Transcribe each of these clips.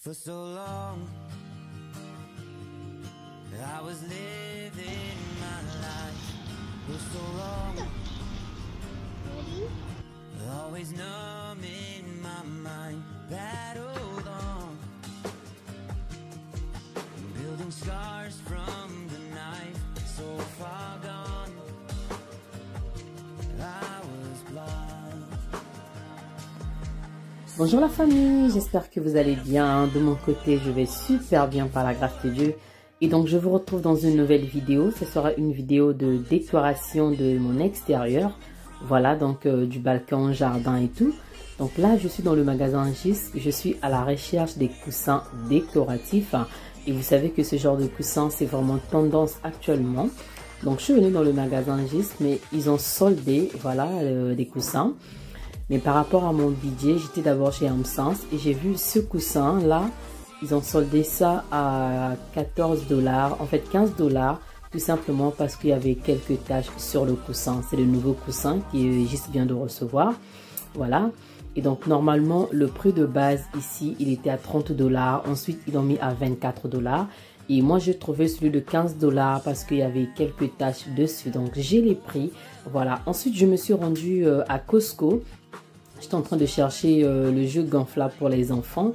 For so long, I was living my life for so long, always numb in my mind, battled on, building scars from the knife, so far gone, I was blind. Bonjour la famille, j'espère que vous allez bien. De mon côté, je vais super bien par la grâce de Dieu. Et donc, je vous retrouve dans une nouvelle vidéo. Ce sera une vidéo de décoration de mon extérieur. Voilà, donc du balcon, jardin et tout. Donc là, je suis dans le magasin Gis. Je suis à la recherche des coussins décoratifs. Et vous savez que ce genre de coussins, c'est vraiment tendance actuellement. Donc, je suis venue dans le magasin Gis, mais ils ont soldé, voilà, des coussins. Mais par rapport à mon budget, j'étais d'abord chez Amsens et j'ai vu ce coussin là. Ils ont soldé ça à 14 $, en fait 15 $, tout simplement parce qu'il y avait quelques taches sur le coussin. C'est le nouveau coussin qui est juste vient de recevoir. Voilà. Et donc normalement, le prix de base ici, il était à 30 $. Ensuite, ils l'ont mis à 24 $. Et moi, j'ai trouvé celui de 15 $ parce qu'il y avait quelques taches dessus. Donc, j'ai les prix. Voilà. Ensuite, je me suis rendue à Costco. J'étais en train de chercher le jeu gonflable pour les enfants.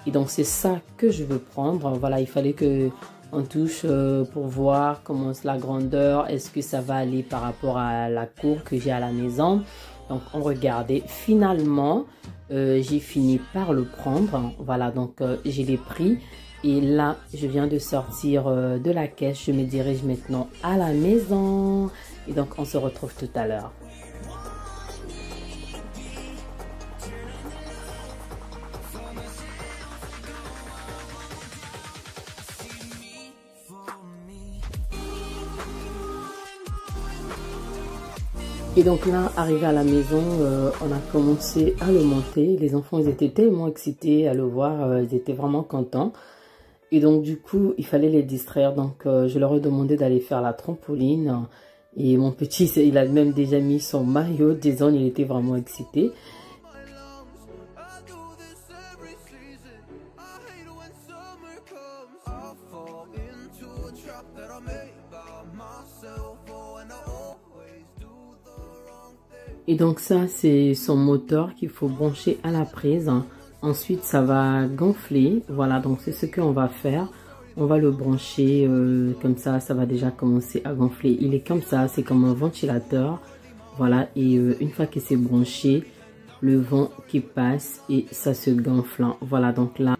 Et donc, c'est ça que je veux prendre. Voilà, il fallait que on touche pour voir comment c'est la grandeur. Est-ce que ça va aller par rapport à la cour que j'ai à la maison. Donc, on regardait. Finalement, j'ai fini par le prendre. Voilà, donc j'ai les prix. Et là, je viens de sortir de la caisse. Je me dirige maintenant à la maison. Et donc, on se retrouve tout à l'heure. Et donc là, arrivé à la maison, on a commencé à le monter. Les enfants, ils étaient tellement excités à le voir, ils étaient vraiment contents. Et donc du coup, il fallait les distraire. Donc je leur ai demandé d'aller faire la trampoline. Et mon petit, il a même déjà mis son maillot. Disons, il était vraiment excité. Et donc ça, c'est son moteur qu'il faut brancher à la prise. Ensuite, ça va gonfler. Voilà, donc c'est ce qu'on va faire. On va le brancher comme ça, ça va déjà commencer à gonfler. Il est comme ça, c'est comme un ventilateur. Voilà, et une fois que c'est branché, le vent qui passe et ça se gonfle. Voilà, donc là.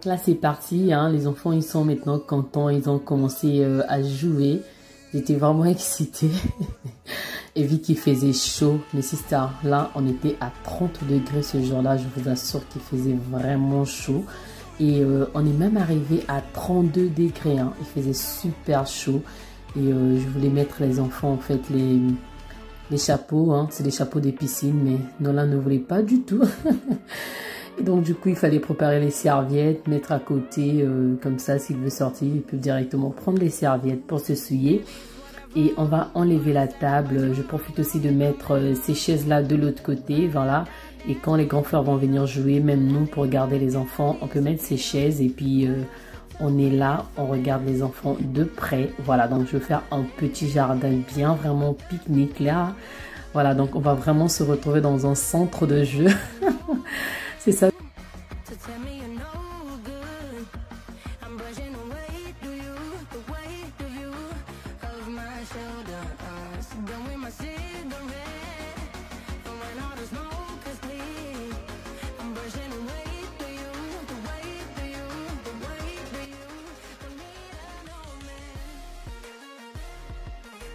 Là c'est parti, hein. Les enfants ils sont maintenant contents, ils ont commencé à jouer, ils étaient vraiment excités. Et vu qu'il faisait chaud, mais c'est ça, là on était à 30 degrés ce jour-là, je vous assure qu'il faisait vraiment chaud. Et on est même arrivé à 32 degrés, hein. Il faisait super chaud. Et je voulais mettre les enfants en fait les chapeaux, hein. C'est des chapeaux des piscines, mais Nolan ne voulait pas du tout. Et donc du coup il fallait préparer les serviettes, mettre à côté, comme ça s'il veut sortir, il peut directement prendre les serviettes pour se souiller. Et on va enlever la table. Je profite aussi de mettre ces chaises là de l'autre côté, voilà. Et quand les grands frères vont venir jouer, même nous pour regarder les enfants, on peut mettre ces chaises et puis on est là, on regarde les enfants de près. Voilà, donc je vais faire un petit jardin bien vraiment pique-nique là. Voilà, donc on va vraiment se retrouver dans un centre de jeu. C'est ça.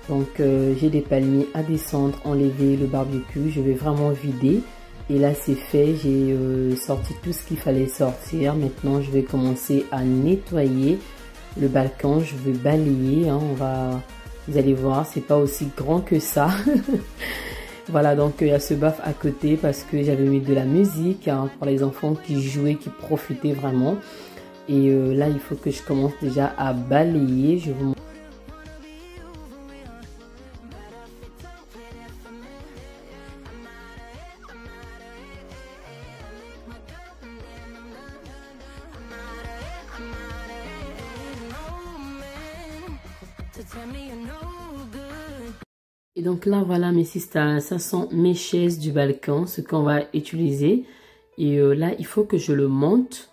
Donc j'ai des palmiers à descendre, enlever le barbecue, je vais vraiment vider. Et là c'est fait, j'ai sorti tout ce qu'il fallait sortir. Maintenant je vais commencer à nettoyer le balcon, je vais balayer. Hein, vous allez voir, c'est pas aussi grand que ça. Voilà, donc il y a ce baf à côté parce que j'avais mis de la musique hein, pour les enfants qui jouaient, qui profitaient vraiment. Et là il faut que je commence déjà à balayer. Je vous montre. Et donc là voilà mes sisters, ça sont mes chaises du balcon, ce qu'on va utiliser. Et là il faut que je le monte,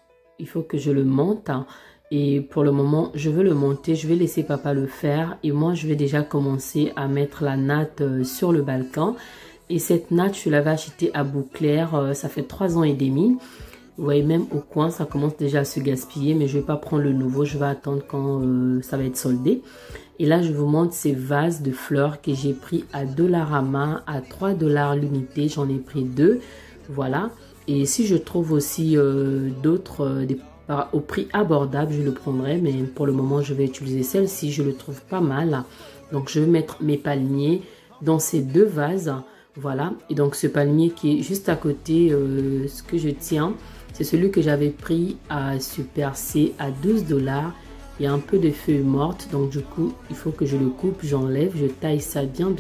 hein. Et pour le moment je veux le monter, je vais laisser papa le faire. Et moi je vais déjà commencer à mettre la natte sur le balcon. Et cette natte je l'avais achetée à Bouclair, ça fait 3 ans et demi. Vous voyez même au coin ça commence déjà à se gaspiller, mais je vais pas prendre le nouveau, je vais attendre quand ça va être soldé. Et là je vous montre ces vases de fleurs que j'ai pris à Dollarama à 3 $ l'unité, j'en ai pris 2, voilà. Et si je trouve aussi d'autres au prix abordable, je le prendrai, mais pour le moment je vais utiliser celle-ci, je le trouve pas mal. Donc je vais mettre mes palmiers dans ces 2 vases, voilà. Et donc ce palmier qui est juste à côté, ce que je tiens, c'est celui que j'avais pris à Super C à 12 $. Il y a un peu de feuilles mortes, donc du coup, il faut que je le coupe, j'enlève, je taille ça bien.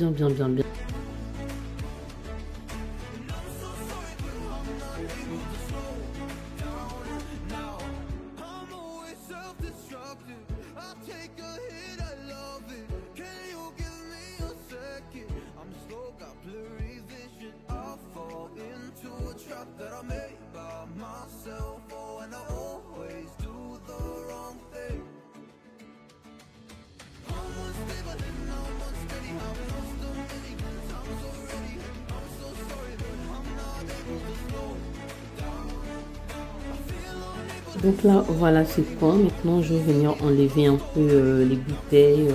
Donc là, voilà ce point. Maintenant, je vais venir enlever un peu les bouteilles,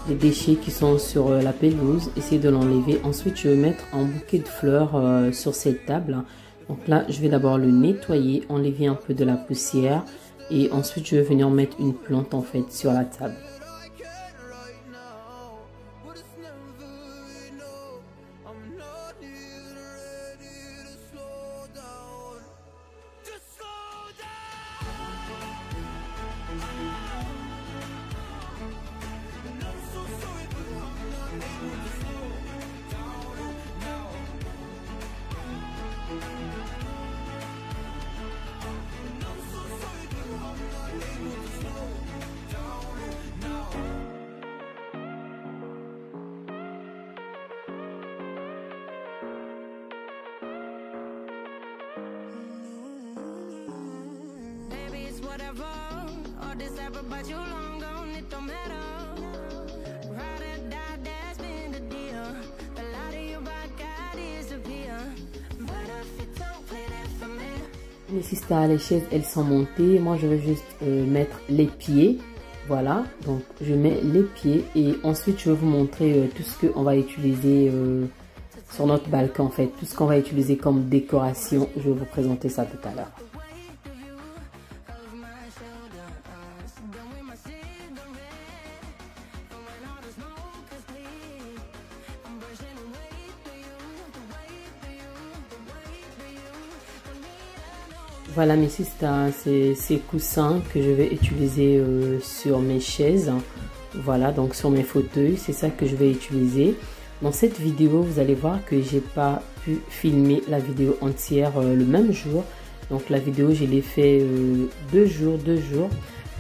les déchets qui sont sur la pelouse. Essayer de l'enlever. Ensuite, je vais mettre un bouquet de fleurs sur cette table. Donc là, je vais d'abord le nettoyer, enlever un peu de la poussière. Et ensuite, je vais venir mettre une plante en fait sur la table. Les sisters, les chaises, elles sont montées. Moi, je vais juste mettre les pieds. Voilà, donc je mets les pieds et ensuite je vais vous montrer tout ce qu'on va utiliser sur notre balcon en fait. Tout ce qu'on va utiliser comme décoration. Je vais vous présenter ça tout à l'heure. Voilà mes sisters, c'est ces coussins que je vais utiliser sur mes chaises. Voilà, donc sur mes fauteuils, c'est ça que je vais utiliser. Dans cette vidéo, vous allez voir que j'ai pas pu filmer la vidéo entière le même jour. Donc la vidéo, je l'ai fait 2 jours.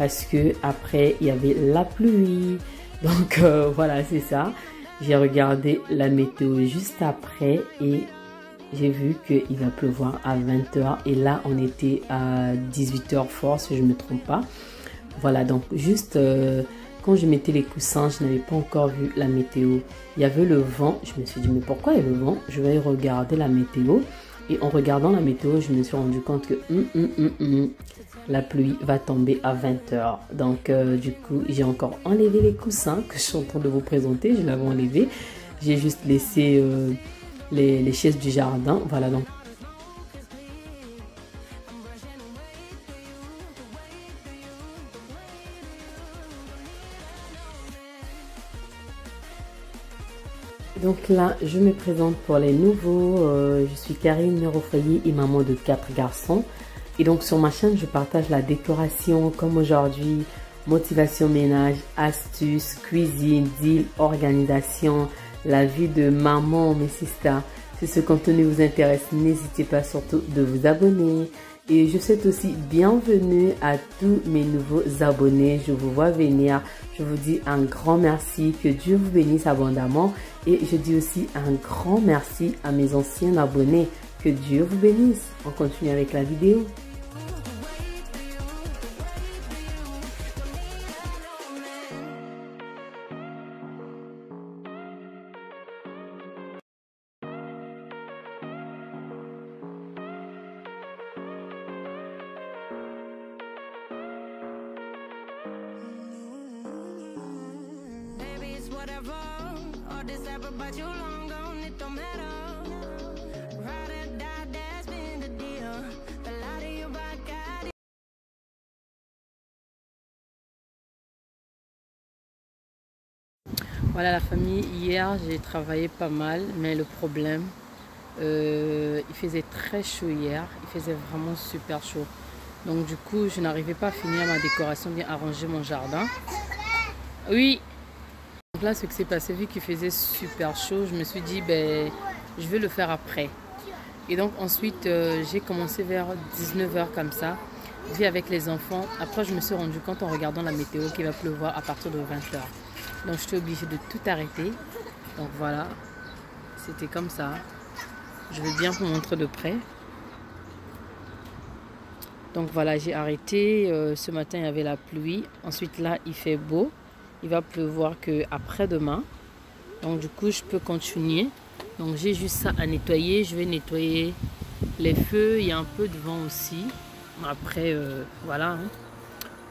parce que après il y avait la pluie. Donc voilà, c'est ça. J'ai regardé la météo juste après et j'ai vu qu'il va pleuvoir à 20h et là on était à 18h fort si je ne me trompe pas. Voilà, donc juste quand je mettais les coussins, je n'avais pas encore vu la météo. Il y avait le vent, je me suis dit mais pourquoi il y a le vent? Je vais regarder la météo et en regardant la météo, je me suis rendu compte que la pluie va tomber à 20h. Donc du coup, j'ai encore enlevé les coussins que je suis en train de vous présenter. Je l'avais enlevé. J'ai juste laissé les chaises du jardin. Voilà donc. Donc là, je me présente pour les nouveaux. Je suis Karine, mère au foyer et maman de 4 garçons. Et donc sur ma chaîne, je partage la décoration comme aujourd'hui, motivation ménage, astuces, cuisine, deal, organisation, la vie de maman, mes sisters. Si ce contenu vous intéresse, n'hésitez pas surtout de vous abonner. Et je souhaite aussi bienvenue à tous mes nouveaux abonnés. Je vous vois venir. Je vous dis un grand merci. Que Dieu vous bénisse abondamment. Et je dis aussi un grand merci à mes anciens abonnés. Que Dieu vous bénisse. On continue avec la vidéo. Whatever, all this ever but you long gone, it don't matter. Ride or die, that's been the deal. The light of your back, Voilà la famille, hier j'ai travaillé pas mal, mais le problème, il faisait très chaud hier, il faisait vraiment super chaud. Donc du coup, je n'arrivais pas à finir ma décoration, bien arranger mon jardin. Oui. Donc là, ce qui s'est passé, vu qu'il faisait super chaud, je me suis dit, ben, je vais le faire après. Et donc ensuite, j'ai commencé vers 19h comme ça, vie avec les enfants. Après, je me suis rendu compte en regardant la météo qu'il va pleuvoir à partir de 20h. Donc j'étais obligée de tout arrêter. Donc voilà, c'était comme ça. Je vais bien vous montrer de près. Donc voilà, j'ai arrêté. Ce matin, il y avait la pluie. Ensuite là, il fait beau. Il va pleuvoir que après-demain. Donc du coup, je peux continuer. Donc j'ai juste ça à nettoyer. Je vais nettoyer les feux. Il y a un peu de vent aussi. Après, voilà. Hein.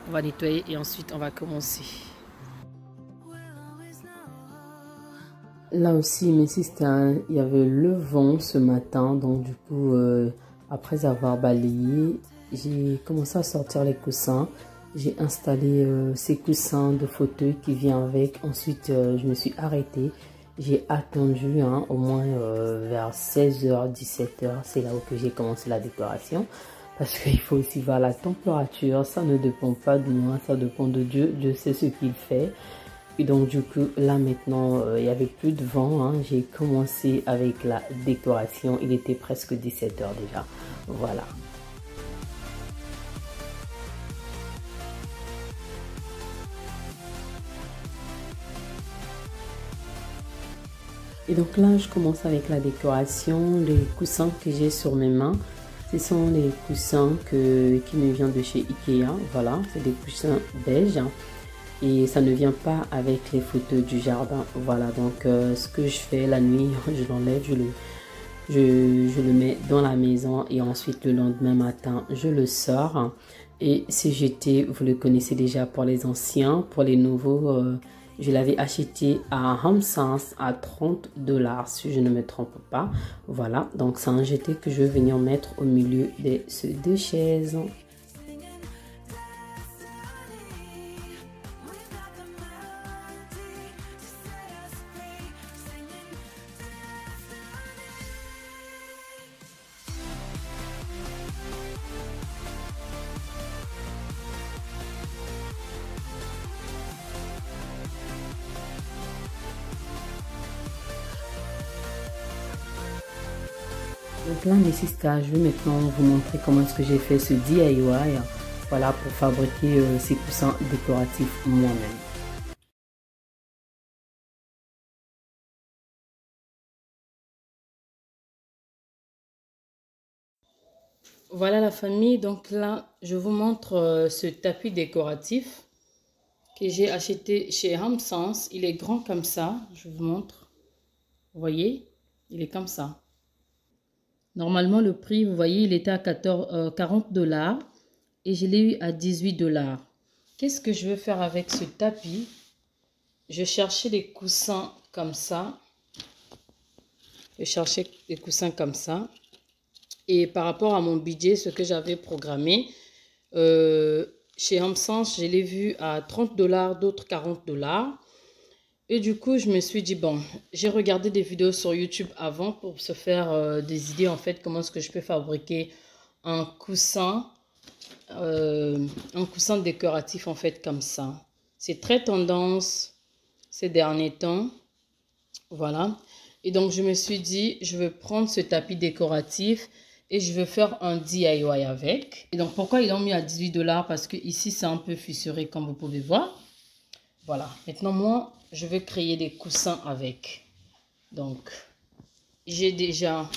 On va nettoyer et ensuite, on va commencer. Là aussi, mes sisters, il y avait le vent ce matin. Donc du coup, après avoir balayé, j'ai commencé à sortir les coussins. J'ai installé ces coussins de fauteuil qui viennent avec. Ensuite, je me suis arrêtée. J'ai attendu hein, au moins vers 16h, 17h. C'est là où que j'ai commencé la décoration. Parce qu'il faut aussi voir la température. Ça ne dépend pas de moi, ça dépend de Dieu. Dieu sait ce qu'il fait. Et donc du coup, là maintenant, il n'y avait plus de vent. Hein. J'ai commencé avec la décoration. Il était presque 17h déjà. Voilà. Et donc là, je commence avec la décoration. Les coussins que j'ai sur mes mains, ce sont les coussins qui me viennent de chez Ikea. Voilà, c'est des coussins beige. Et ça ne vient pas avec les fauteuils du jardin. Voilà, donc ce que je fais la nuit, je l'enlève, je le mets dans la maison. Et ensuite, le lendemain matin, je le sors. Et ce jeté, vous le connaissez déjà pour les anciens. Pour les nouveaux... je l'avais acheté à Hamsens à 30$ si je ne me trompe pas. Voilà, donc c'est un jeté que je vais venir mettre au milieu de ces deux chaises. Donc là mes sisters, je vais maintenant vous montrer comment est-ce que j'ai fait ce DIY. voilà, pour fabriquer ces coussins décoratifs moi-même. Voilà la famille, donc là je vous montre ce tapis décoratif que j'ai acheté chez Hamsens. Il est grand comme ça, je vous montre. Vous voyez, il est comme ça. Normalement le prix, vous voyez, il était à 40 $ et je l'ai eu à 18 $. Qu'est-ce que je veux faire avec ce tapis? Je cherchais des coussins comme ça. Je cherchais des coussins comme ça. Et par rapport à mon budget, ce que j'avais programmé, chez Hamsens, je l'ai vu à 30 $, d'autres 40 $. Et du coup, je me suis dit, bon, j'ai regardé des vidéos sur YouTube avant pour se faire des idées, en fait, comment est-ce que je peux fabriquer un coussin décoratif, en fait, comme ça. C'est très tendance ces derniers temps. Voilà. Et donc, je me suis dit, je vais prendre ce tapis décoratif et je vais faire un DIY avec. Et donc, pourquoi ils l'ont mis à 18 $? Parce que ici, c'est un peu fissuré, comme vous pouvez voir. Voilà. Maintenant, moi, je vais créer des coussins avec. Donc, j'ai déjà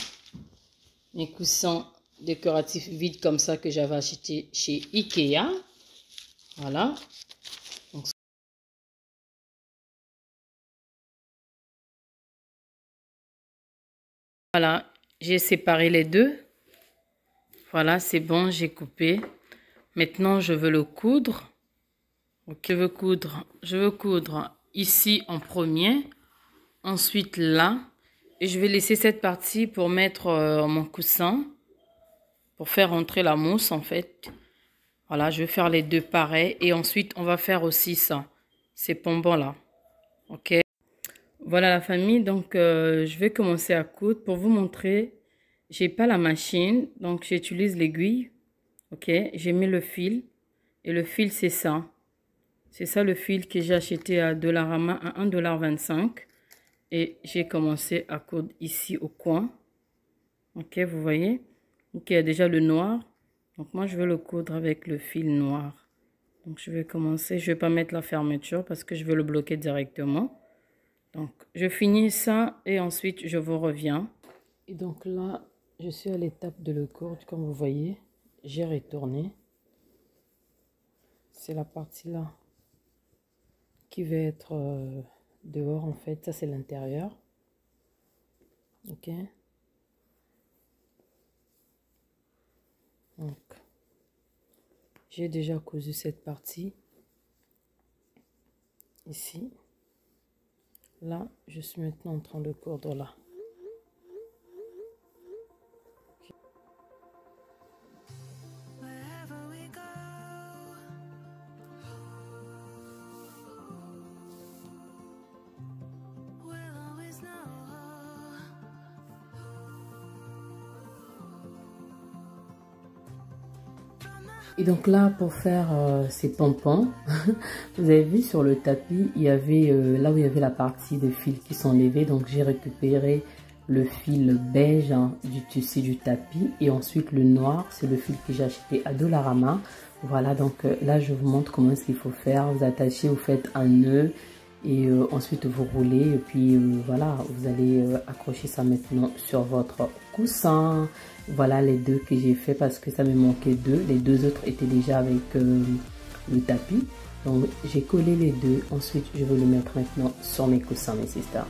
mes coussins décoratifs vides comme ça que j'avais acheté chez Ikea. Voilà. Donc, voilà, j'ai séparé les deux. Voilà, c'est bon, j'ai coupé. Maintenant, je veux le coudre. Ok, je veux coudre ici en premier. Ensuite, là. Et je vais laisser cette partie pour mettre mon coussin. Pour faire entrer la mousse, en fait. Voilà, je vais faire les deux pareils. Et ensuite, on va faire aussi ça. Ces pompons-là. Ok. Voilà la famille. Donc, je vais commencer à coudre pour vous montrer. J'ai pas la machine, donc j'utilise l'aiguille. Ok, j'ai mis le fil. Et le fil, c'est ça. C'est ça le fil que j'ai acheté à Dollarama à 1,25 $. Et j'ai commencé à coudre ici au coin. Ok, vous voyez. Ok, il y a déjà le noir. Donc moi, je vais le coudre avec le fil noir. Donc je vais commencer. Je ne vais pas mettre la fermeture parce que je vais le bloquer directement. Donc je finis ça et ensuite je vous reviens. Et donc là, je suis à l'étape de le coudre, comme vous voyez. J'ai retourné. C'est la partie là qui va être dehors en fait. Ça c'est l'intérieur. Ok. Donc, j'ai déjà cousu cette partie. Ici. Là, je suis maintenant en train de coudre là. Et donc là, pour faire ces pompons, vous avez vu sur le tapis, il y avait là où il y avait la partie de fils qui sont levés. Donc j'ai récupéré le fil beige du tissu du tapis. Et ensuite le noir, c'est le fil que j'ai acheté à Dollarama. Voilà, donc là je vous montre comment est-ce qu'il faut faire. Vous attachez, vous faites un nœud. Et ensuite vous roulez. Et puis voilà, vous allez accrocher ça maintenant sur votre coussin. Voilà les deux que j'ai fait parce que ça me manquait deux. Les deux autres étaient déjà avec le tapis. Donc j'ai collé les deux. Ensuite je vais le mettre maintenant sur mes coussins, mes sisters.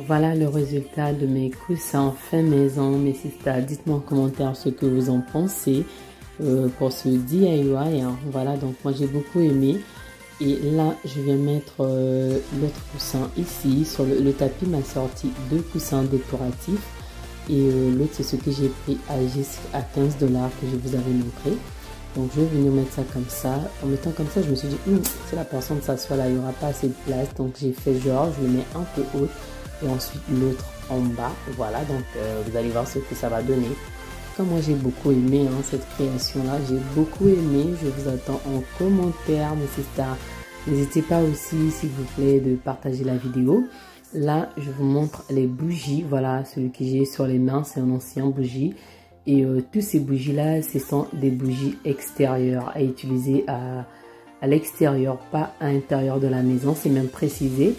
Voilà le résultat de mes coussins fait maison, mes sisters. Dites-moi en commentaire ce que vous en pensez pour ce DIY. Hein. Voilà, donc moi j'ai beaucoup aimé. Et là, je viens mettre l'autre coussin ici. Sur le tapis m'a sorti 2 coussins décoratifs. Et l'autre, c'est ce que j'ai pris à 15 $ que je vous avais montré. Donc, je vais venir mettre ça comme ça. En mettant comme ça, je me suis dit, si la personne s'assoit là, il n'y aura pas assez de place. Donc, j'ai fait genre, je le mets un peu haut. Et ensuite, l'autre en bas. Voilà, donc vous allez voir ce que ça va donner. Comme moi, j'ai beaucoup aimé cette création-là. J'ai beaucoup aimé. Je vous attends en commentaire, mes sisters. N'hésitez pas aussi, s'il vous plaît, de partager la vidéo. Là, je vous montre les bougies. Voilà, celui que j'ai sur les mains, c'est un ancien bougie. Et tous ces bougies-là, ce sont des bougies extérieures à utiliser à l'extérieur, pas à l'intérieur de la maison. C'est même précisé.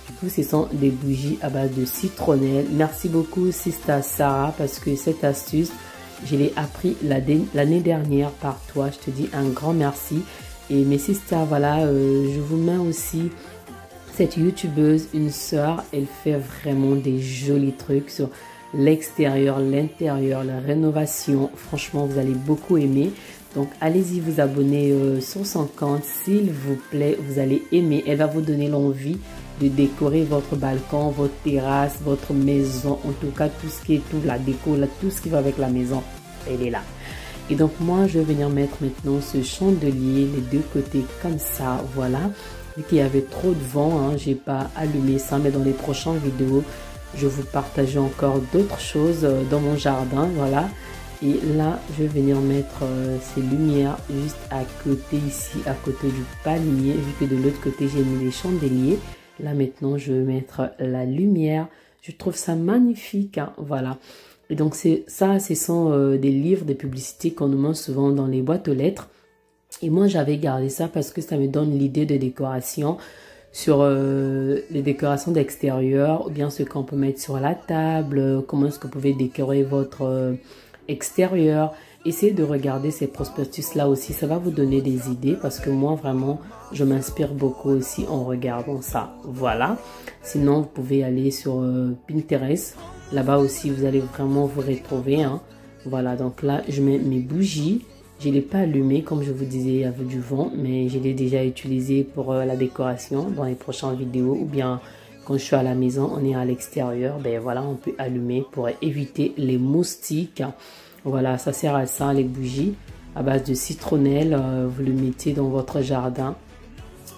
Du coup, ce sont des bougies à base de citronnelle. Merci beaucoup, Sister Sarah, parce que cette astuce, je l'ai appris l'année dernière par toi. Je te dis un grand merci. Et mes sisters, voilà, je vous mets aussi cette youtubeuse, une sœur. Elle fait vraiment des jolis trucs sur l'extérieur, l'intérieur, la rénovation. Franchement, vous allez beaucoup aimer. Donc, allez-y vous abonner sur son compte. S'il vous plaît, vous allez aimer. Elle va vous donner l'envie de décorer votre balcon, votre terrasse, votre maison. En tout cas, tout ce qui est tout, la déco, là, tout ce qui va avec la maison, elle est là. Et donc, moi, je vais venir mettre maintenant ce chandelier, les deux côtés comme ça. Voilà. Vu qu'il y avait trop de vent, j'ai pas allumé ça. Mais dans les prochaines vidéos, je vous partage encore d'autres choses dans mon jardin. Voilà. Et là, je vais venir mettre ces lumières juste à côté ici, à côté du palmier. Vu que de l'autre côté, j'ai mis les chandeliers. Là, maintenant, je vais mettre la lumière. Je trouve ça magnifique. Voilà. Et donc, ça, ce sont des livres, des publicités qu'on nous montre souvent dans les boîtes aux lettres. Et moi, j'avais gardé ça parce que ça me donne l'idée de décoration sur les décorations d'extérieur ou bien ce qu'on peut mettre sur la table. Comment est-ce que vous pouvez décorer votre extérieur. Essayez de regarder ces prospectus-là aussi. Ça va vous donner des idées parce que moi, vraiment, je m'inspire beaucoup aussi en regardant ça. Voilà. Sinon, vous pouvez aller sur Pinterest. Là-bas aussi, vous allez vraiment vous retrouver. Voilà, donc là, je mets mes bougies. Je ne l'ai pas allumé, comme je vous disais, il y avait du vent, mais je l'ai déjà utilisé pour la décoration dans les prochaines vidéos. Ou bien, quand je suis à la maison, on est à l'extérieur, ben voilà, on peut allumer pour éviter les moustiques. Voilà, ça sert à ça, les bougies à base de citronnelle. Vous le mettez dans votre jardin.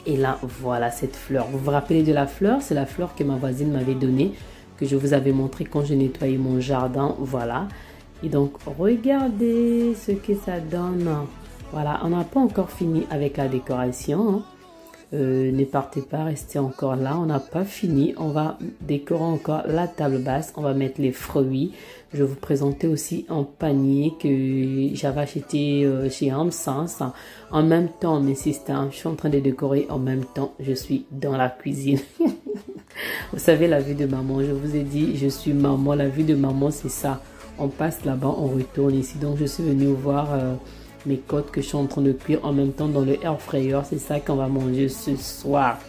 Et là, voilà cette fleur. Vous vous rappelez de la fleur? C'est la fleur que ma voisine m'avait donnée, que je vous avais montré quand je nettoyais mon jardin. Voilà. Et donc, regardez ce que ça donne. Voilà, on n'a pas encore fini avec la décoration. Ne partez pas, restez encore là. On n'a pas fini. On va décorer encore la table basse. On va mettre les fruits. Je vais vous présenter aussi un panier que j'avais acheté chez Hamsens. En même temps, mes sisters, je suis en train de décorer. En même temps, je suis dans la cuisine. Vous savez, la vie de maman, je vous ai dit, je suis maman. La vie de maman, c'est ça. On passe là-bas, on retourne ici. Donc, je suis venue voir mes côtes que je suis en train de cuire en même temps dans le air fryer. C'est ça qu'on va manger ce soir.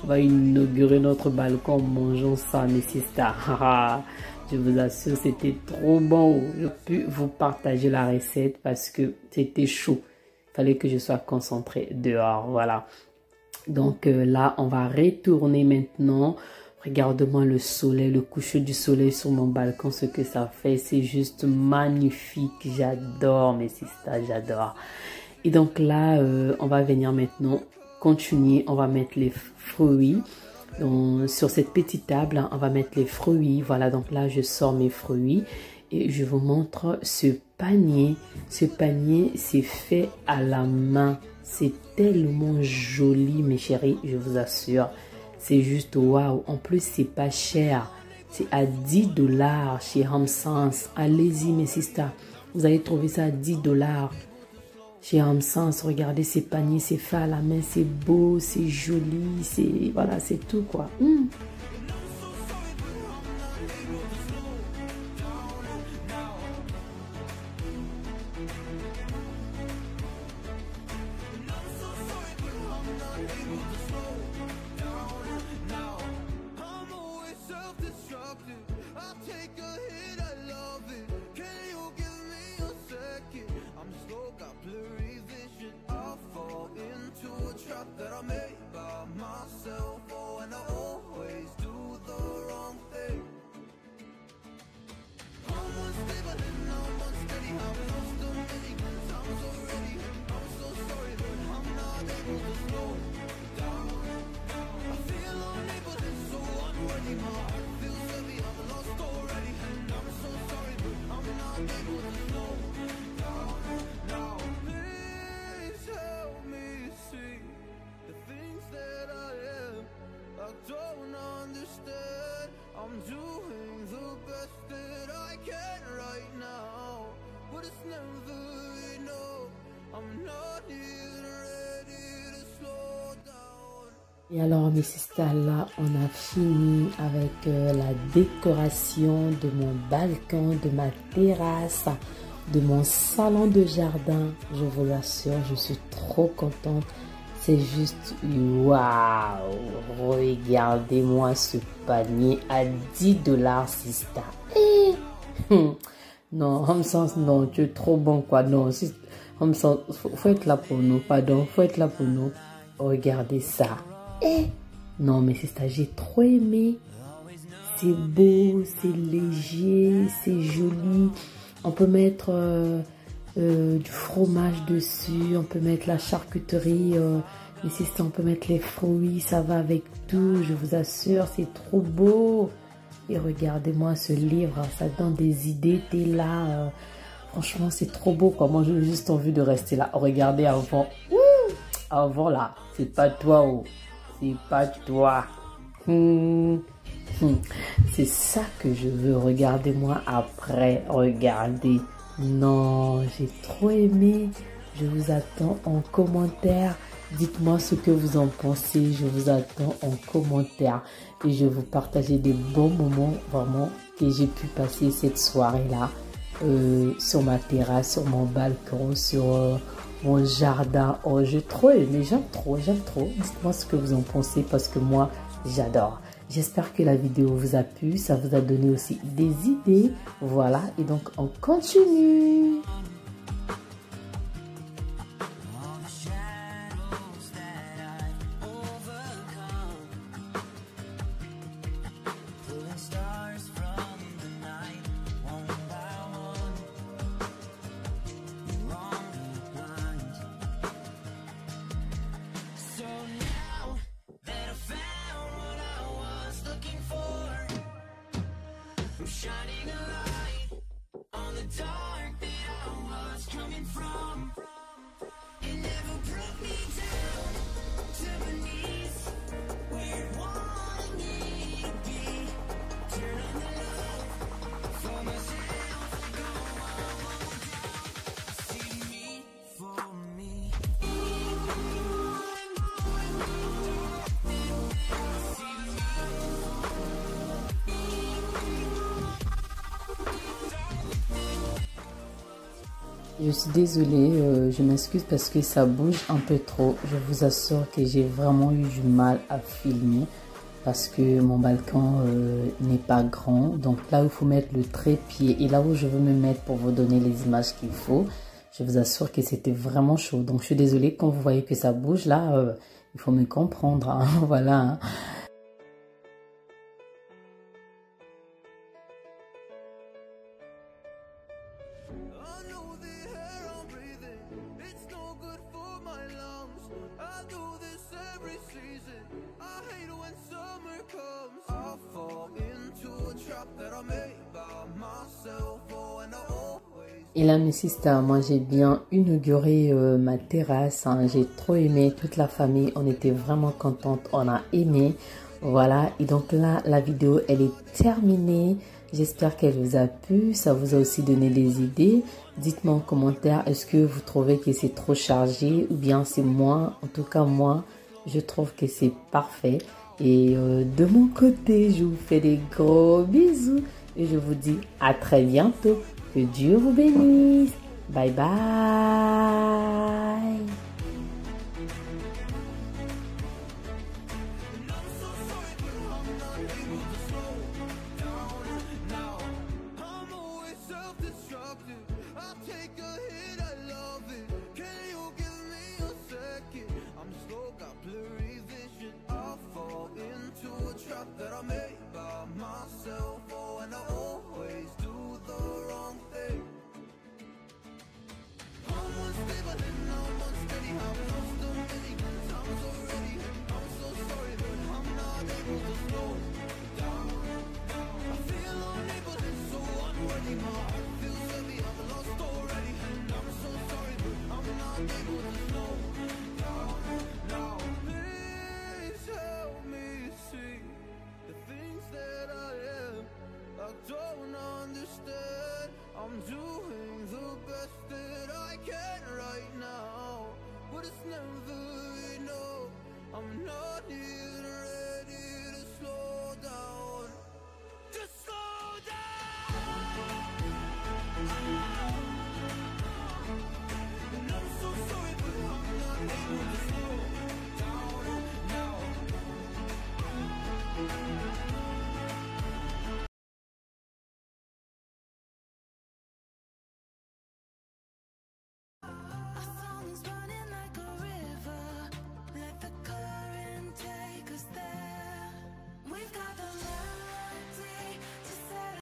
On va inaugurer notre balcon en mangeant ça, mes sisters. Je vous assure, c'était trop bon. Je peux vous partager la recette parce que c'était chaud. Il fallait que je sois concentrée dehors. Voilà. Donc là, on va retourner maintenant. Regarde-moi le soleil, le coucher du soleil sur mon balcon, ce que ça fait. C'est juste magnifique. J'adore, mes sisters, j'adore. Et donc là, on va venir maintenant continuer. On va mettre les fruits. Donc, sur cette petite table, on va mettre les fruits. Voilà, donc là, je sors mes fruits. Et je vous montre ce panier. Ce panier, c'est fait à la main. C'est tellement joli, mes chéris, je vous assure. C'est juste waouh. En plus, c'est pas cher. C'est à 10 $ chez Hamsens. Allez-y, mes sisters. Vous allez trouver ça à 10 $ chez Hamsens. Regardez ces paniers. C'est fait à la main. C'est beau, c'est joli. C'est voilà, c'est tout quoi. That I Et alors mes sisters, là on a fini avec la décoration de mon balcon, de ma terrasse, de mon salon de jardin. Je vous l'assure, je suis trop contente. C'est juste waouh! Regardez-moi ce panier à 10 $, sister. Non, non, tu es trop bon quoi. Non, faut être là pour nous, pardon, faut être là pour nous. Regardez ça. Non, mais sister, j'ai trop aimé. C'est beau, c'est léger, c'est joli. On peut mettre du fromage dessus, on peut mettre la charcuterie, mais si on peut mettre les fruits, ça va avec tout, je vous assure, c'est trop beau. Et regardez-moi ce livre, ça donne des idées, t'es là, franchement c'est trop beau quoi. Moi j'ai juste envie de rester là. Regardez avant, avant là, c'est pas toi, oh. C'est pas toi. C'est ça que je veux. Regardez-moi après, regardez. Non, j'ai trop aimé. Je vous attends en commentaire. Dites-moi ce que vous en pensez. Je vous attends en commentaire. Et je vais vous partager des bons moments vraiment que j'ai pu passer cette soirée-là. Sur ma terrasse, sur mon balcon, sur mon jardin. Oh, j'ai trop aimé. J'aime trop, j'aime trop. Dites-moi ce que vous en pensez parce que moi, j'adore. J'espère que la vidéo vous a plu, ça vous a donné aussi des idées. Voilà, et donc on continue. Shining a light on the dark that I was coming from. It never brought me down to beneath where it wanted me to be. Turning the love for myself, go on, see me for me. Je suis désolée, je m'excuse parce que ça bouge un peu trop. Je vous assure que j'ai vraiment eu du mal à filmer parce que mon balcon n'est pas grand. Donc là où il faut mettre le trépied et là où je veux me mettre pour vous donner les images qu'il faut, je vous assure que c'était vraiment chaud. Donc je suis désolée quand vous voyez que ça bouge là, il faut me comprendre. Hein, voilà. Hein. Et là mes sisters, moi j'ai bien inauguré ma terrasse, hein. J'ai trop aimé, toute la famille, on était vraiment contente, on a aimé, voilà. Et donc là la vidéo elle est terminée, j'espère qu'elle vous a plu, ça vous a aussi donné des idées. Dites-moi en commentaire, est-ce que vous trouvez que c'est trop chargé ou bien c'est moi, en tout cas moi je trouve que c'est parfait. Et de mon côté je vous fais des gros bisous et je vous dis à très bientôt. Que Dieu vous bénisse. Bye bye.